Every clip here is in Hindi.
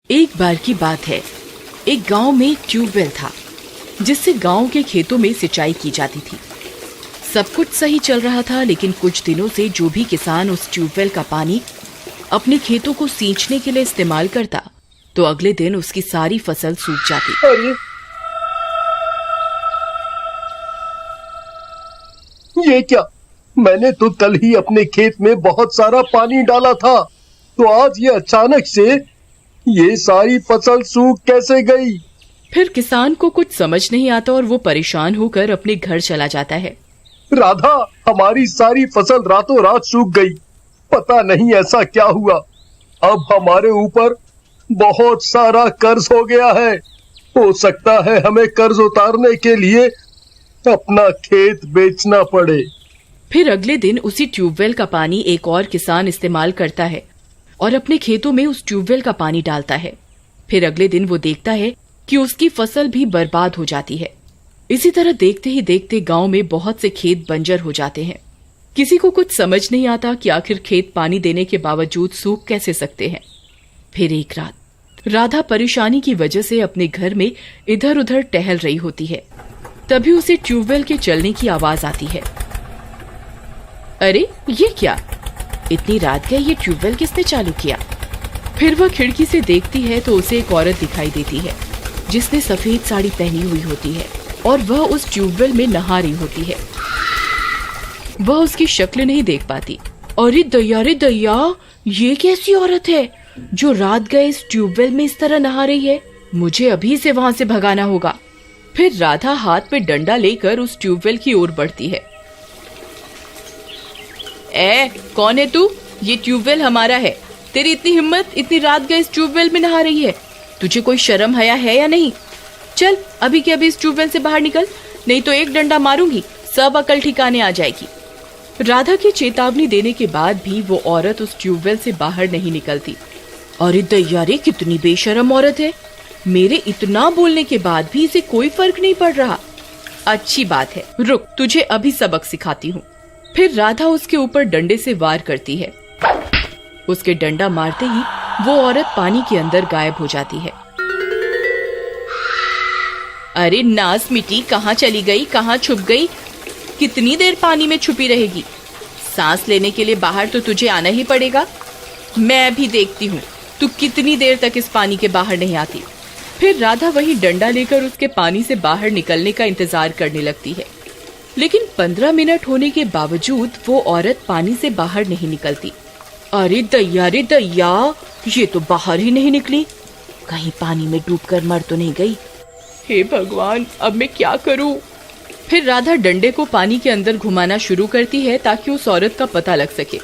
एक बार की बात है, एक गांव में एक ट्यूबवेल था जिससे गांव के खेतों में सिंचाई की जाती थी। सब कुछ सही चल रहा था, लेकिन कुछ दिनों से जो भी किसान उस ट्यूबवेल का पानी अपने खेतों को सींचने के लिए इस्तेमाल करता, तो अगले दिन उसकी सारी फसल सूख जाती। अरे ये क्या? मैंने तो कल ही अपने खेत में बहुत सारा पानी डाला था, तो आज ये अचानक से ये सारी फसल सूख कैसे गई? फिर किसान को कुछ समझ नहीं आता और वो परेशान होकर अपने घर चला जाता है। राधा, हमारी सारी फसल रातों रात सूख गई। पता नहीं ऐसा क्या हुआ। अब हमारे ऊपर बहुत सारा कर्ज हो गया है। हो सकता है हमें कर्ज उतारने के लिए अपना खेत बेचना पड़े। फिर अगले दिन उसी ट्यूबवेल का पानी एक और किसान इस्तेमाल करता है और अपने खेतों में उस ट्यूबवेल का पानी डालता है। फिर अगले दिन वो देखता है कि उसकी फसल भी बर्बाद हो जाती है। इसी तरह देखते ही देखते गांव में बहुत से खेत बंजर हो जाते हैं। किसी को कुछ समझ नहीं आता कि आखिर खेत पानी देने के बावजूद सूख कैसे सकते हैं। फिर एक रात राधा परेशानी की वजह से अपने घर में इधर उधर टहल रही होती है। तभी उसे ट्यूबवेल के चलने की आवाज आती है। अरे ये क्या? इतनी रात गई, ये ट्यूबवेल किसने चालू किया? फिर वह खिड़की से देखती है तो उसे एक औरत दिखाई देती है जिसने सफेद साड़ी पहनी हुई होती है और वह उस ट्यूबवेल में नहा रही होती है। वह उसकी शक्ल नहीं देख पाती। अरे दैया, ये कैसी औरत है जो रात गए इस ट्यूबवेल में इस तरह नहा रही है? मुझे अभी से वहां से भगाना होगा। फिर राधा हाथ में डंडा लेकर उस ट्यूबवेल की ओर बढ़ती है। कौन है तू? ये ट्यूबवेल हमारा है। तेरी इतनी हिम्मत, इतनी रात गए इस ट्यूबवेल में नहा रही है? तुझे कोई शर्म हया है या नहीं? चल अभी के अभी इस ट्यूबवेल से बाहर निकल, नहीं तो एक डंडा मारूंगी, सब अकल ठिकाने आ जाएगी। राधा की चेतावनी देने के बाद भी वो औरत उस ट्यूबवेल से बाहर नहीं निकलती। अरे दैया रे, कितनी बेशरम औरत है। मेरे इतना बोलने के बाद भी इसे कोई फर्क नहीं पड़ रहा। अच्छी बात है, रुक, तुझे अभी सबक सिखाती हूँ। फिर राधा उसके ऊपर डंडे से वार करती है। उसके डंडा मारते ही वो औरत पानी के अंदर गायब हो जाती है। अरे नास मिट्टी, कहाँ चली गई, कहाँ छुप गई? कितनी देर पानी में छुपी रहेगी? सांस लेने के लिए बाहर तो तुझे आना ही पड़ेगा। मैं भी देखती हूँ तू कितनी देर तक इस पानी के बाहर नहीं आती। फिर राधा वही डंडा लेकर उसके पानी से बाहर निकलने का इंतजार करने लगती है, लेकिन 15 मिनट होने के बावजूद वो औरत पानी से बाहर नहीं निकलती। अरे दैया रे दैया, ये तो बाहर ही नहीं निकली। कहीं पानी में डूबकर मर तो नहीं गई? हे भगवान, अब मैं क्या करूं? फिर राधा डंडे को पानी के अंदर घुमाना शुरू करती है ताकि उस औरत का पता लग सके।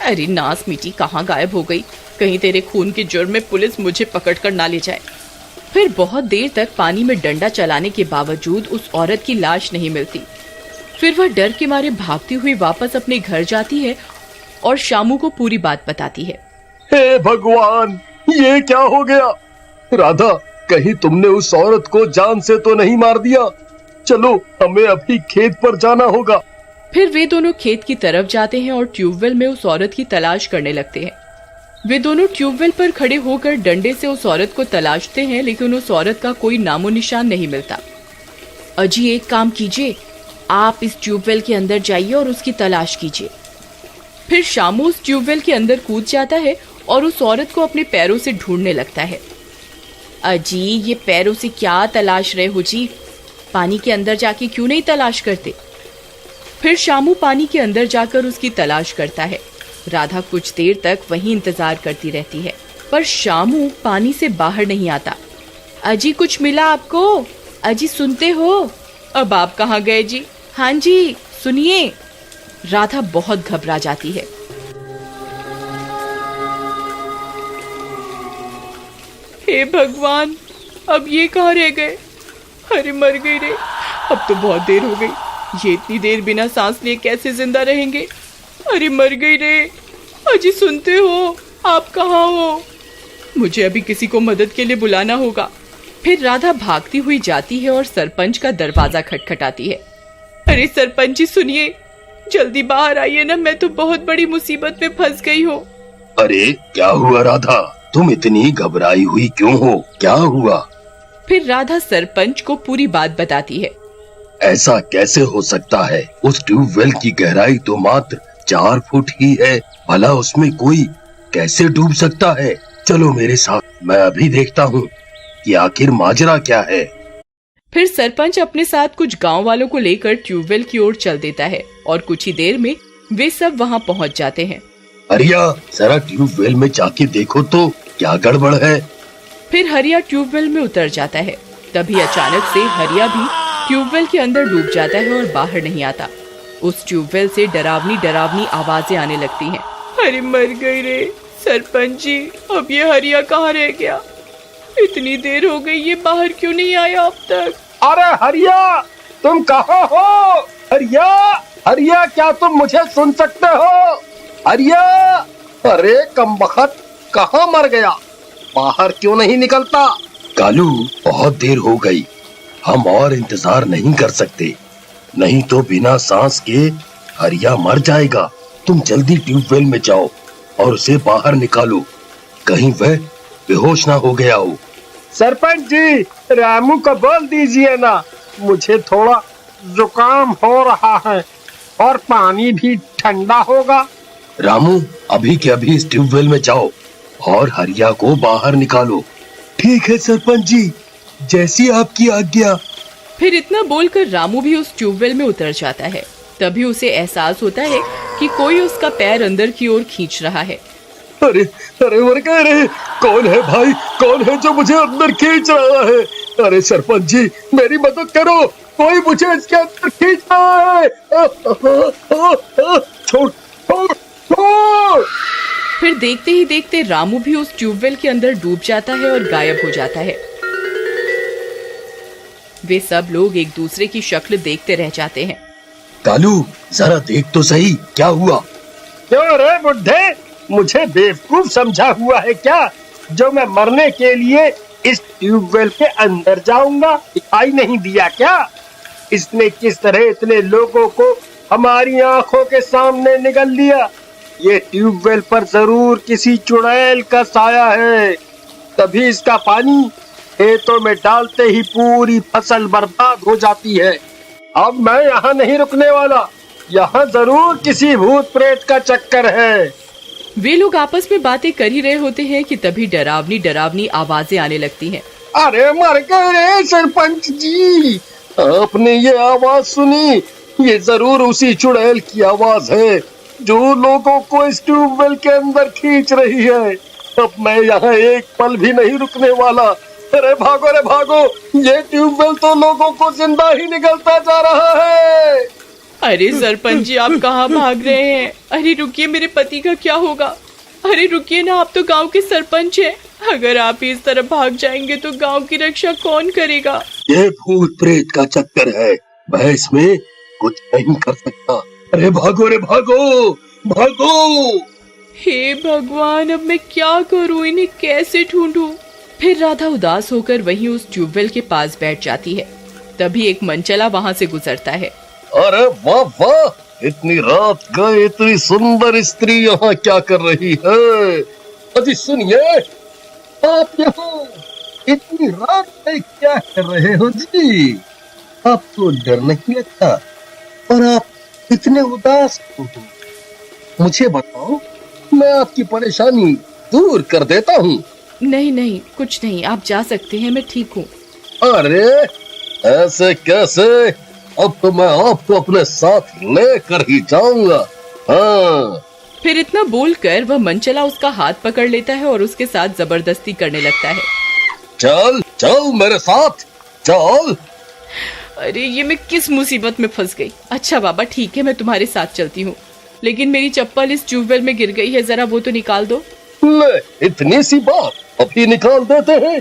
अरे नास मिट्टी, कहाँ गायब हो गई? कहीं तेरे खून के जुर्म में पुलिस मुझे पकड़ कर ना ले जाए। फिर बहुत देर तक पानी में डंडा चलाने के बावजूद उस औरत की लाश नहीं मिलती। फिर वह डर के मारे भागती हुई वापस अपने घर जाती है और शामू को पूरी बात बताती है। हे भगवान, ये क्या हो गया? राधा, कहीं तुमने उस औरत को जान से तो नहीं मार दिया? चलो, हमें अभी खेत पर जाना होगा। फिर वे दोनों खेत की तरफ जाते हैं और ट्यूबवेल में उस औरत की तलाश करने लगते हैं। वे दोनों ट्यूबवेल पर खड़े होकर डंडे से उस औरत को तलाशते हैं, लेकिन उस औरत का कोई नामो निशान नहीं मिलता। अजी, एक काम कीजिए, आप इस ट्यूबवेल के अंदर जाइए और उसकी तलाश कीजिए। फिर शामू उस ट्यूबवेल के अंदर कूद जाता है और उस औरत को अपने पैरों से ढूंढने लगता है। अजी, ये पैरों से क्या तलाश रहे हो जी? पानी के अंदर जाके क्यों नहीं तलाश करते? फिर शामू पानी के अंदर जाकर उसकी तलाश करता है। राधा कुछ देर तक वहीं इंतजार करती रहती है, पर शामू पानी से बाहर नहीं आता। अजी, कुछ मिला आपको? अजी, सुनते हो? अब आप कहाँ गए जी? हाँ जी, सुनिए। राधा बहुत घबरा जाती है। हे भगवान, अब ये कहाँ रह गए? अरे मर गई रे, अब तो बहुत देर हो गई। ये इतनी देर बिना सांस लिए कैसे जिंदा रहेंगे? अरे मर गई रे। अजी, सुनते हो? आप कहाँ हो? मुझे अभी किसी को मदद के लिए बुलाना होगा। फिर राधा भागती हुई जाती है और सरपंच का दरवाजा खटखटाती है। अरे सरपंच जी, सुनिए, जल्दी बाहर आइए ना, मैं तो बहुत बड़ी मुसीबत में फंस गई हूँ। अरे क्या हुआ राधा? तुम इतनी घबराई हुई क्यों हो? क्या हुआ? फिर राधा सरपंच को पूरी बात बताती है। ऐसा कैसे हो सकता है? उस ट्यूबवेल की गहराई तो मात्र 4 फुट ही है। भला उसमें कोई कैसे डूब सकता है? चलो मेरे साथ, मैं अभी देखता हूँ कि आखिर माजरा क्या है। फिर सरपंच अपने साथ कुछ गांव वालों को लेकर ट्यूबवेल की ओर चल देता है और कुछ ही देर में वे सब वहां पहुंच जाते हैं। हरिया, जरा ट्यूबवेल में जाके देखो तो क्या गड़बड़ है। फिर हरिया ट्यूबवेल में उतर जाता है। तभी अचानक से हरिया भी ट्यूबवेल के अंदर डूब जाता है और बाहर नहीं आता। उस ट्यूबवेल से डरावनी डरावनी आवाजें आने लगती हैं। अरे मर गई रे सरपंच जी, अब ये हरिया कहाँ रह गया? इतनी देर हो गई, ये बाहर क्यों नहीं आया अब तक? अरे हरिया, तुम कहाँ हो? हरिया, हरिया, क्या तुम मुझे सुन सकते हो? हरिया, अरे कमबख्त, कहाँ मर गया? बाहर क्यों नहीं निकलता? कालू, बहुत देर हो गई, हम और इंतजार नहीं कर सकते, नहीं तो बिना सांस के हरिया मर जाएगा। तुम जल्दी ट्यूबवेल में जाओ और उसे बाहर निकालो, कहीं वह बेहोश ना हो गया हो। सरपंच जी, रामू को बोल दीजिए ना, मुझे थोड़ा जुकाम हो रहा है और पानी भी ठंडा होगा। रामू, अभी के अभी इस ट्यूबवेल में जाओ और हरिया को बाहर निकालो। ठीक है सरपंच जी, जैसी आपकी आज्ञा। फिर इतना बोलकर रामू भी उस ट्यूबवेल में उतर जाता है। तभी उसे एहसास होता है कि कोई उसका पैर अंदर की ओर खींच रहा है। अरे अरे मर गए रे! कौन है भाई? कौन है जो मुझे अंदर खींच रहा है? अरे सरपंच जी, मेरी मदद करो, कोई मुझे इसके अंदर खींच रहा है। छोड़ छोड़ छोड़! फिर देखते ही देखते रामू भी उस ट्यूबवेल के अंदर डूब जाता है और गायब हो जाता है। वे सब लोग एक दूसरे की शक्ल देखते रह जाते हैं। कालू, जरा देख तो सही, क्या हुआ? क्यों रे बुड्ढे, मुझे बेवकूफ समझा हुआ है क्या, जो मैं मरने के लिए इस ट्यूबवेल के अंदर जाऊंगा? दिखाई नहीं दिया क्या इसने किस तरह इतने लोगों को हमारी आंखों के सामने निगल लिया? ये ट्यूबवेल पर जरूर किसी चुड़ैल का साया है, तभी इसका पानी खेतों में डालते ही पूरी फसल बर्बाद हो जाती है। अब मैं यहाँ नहीं रुकने वाला, यहाँ जरूर किसी भूत प्रेत का चक्कर है। वे लोग आपस में बातें कर ही रहे होते हैं कि तभी डरावनी डरावनी आवाजें आने लगती हैं। अरे मर गए रे सरपंच जी, आपने ये आवाज सुनी? ये जरूर उसी चुड़ैल की आवाज है जो लोगों को इस ट्यूबवेल के अंदर खींच रही है। अब मैं यहाँ एक पल भी नहीं रुकने वाला। अरे भागो रे भागो, ये ट्यूबवेल तो लोगों को जिंदा ही निकलता जा रहा है। अरे सरपंच जी, आप कहाँ भाग रहे हैं? अरे रुकिए, मेरे पति का क्या होगा? अरे रुकिए ना, आप तो गांव के सरपंच हैं। अगर आप इस तरफ भाग जाएंगे तो गांव की रक्षा कौन करेगा? ये भूत प्रेत का चक्कर है, मैं इसमें कुछ नहीं कर सकता। अरे भागो रे भागो, भागो! हे भगवान, अब मैं क्या करूं? इन्हें कैसे ढूंढूं? फिर राधा उदास होकर वहीं उस ट्यूबवेल के पास बैठ जाती है। तभी एक मनचला वहां से गुजरता है। अरे वाह वाह, इतनी रात गए इतनी सुंदर स्त्री यहाँ क्या कर रही है? अजी सुनिए, आप यहाँ इतनी रात में क्या कर रहे हो जी? आपको डर नहीं लगता? और आप इतने उदास क्यों हो? मुझे बताओ, मैं आपकी परेशानी दूर कर देता हूँ। नहीं नहीं, कुछ नहीं, आप जा सकते हैं, मैं ठीक हूँ। अरे ऐसे कैसे? अब तो मैं आपको अपने साथ लेकर ही जाऊंगा। हाँ। फिर इतना बोलकर वह मनचला उसका हाथ पकड़ लेता है और उसके साथ जबरदस्ती करने लगता है। चल चल मेरे साथ, चल। अरे ये मैं किस मुसीबत में फंस गई। अच्छा बाबा ठीक है, मैं तुम्हारे साथ चलती हूँ, लेकिन मेरी चप्पल इस ट्यूबवेल में गिर गई है, जरा वो तो निकाल दो। ले, इतनी सी बात, अभी निकाल देते हैं।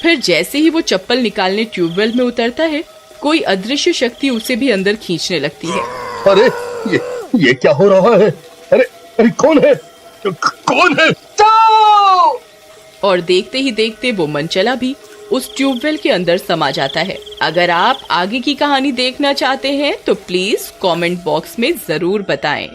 फिर जैसे ही वो चप्पल निकालने ट्यूबवेल में उतरता है, कोई अदृश्य शक्ति उसे भी अंदर खींचने लगती है। अरे ये क्या हो रहा है? अरे अरे कौन है? कौन है? जाओ! और देखते ही देखते वो मनचला भी उस ट्यूबवेल के अंदर समा जाता है। अगर आप आगे की कहानी देखना चाहते हैं तो प्लीज कमेंट बॉक्स में जरूर बताएं।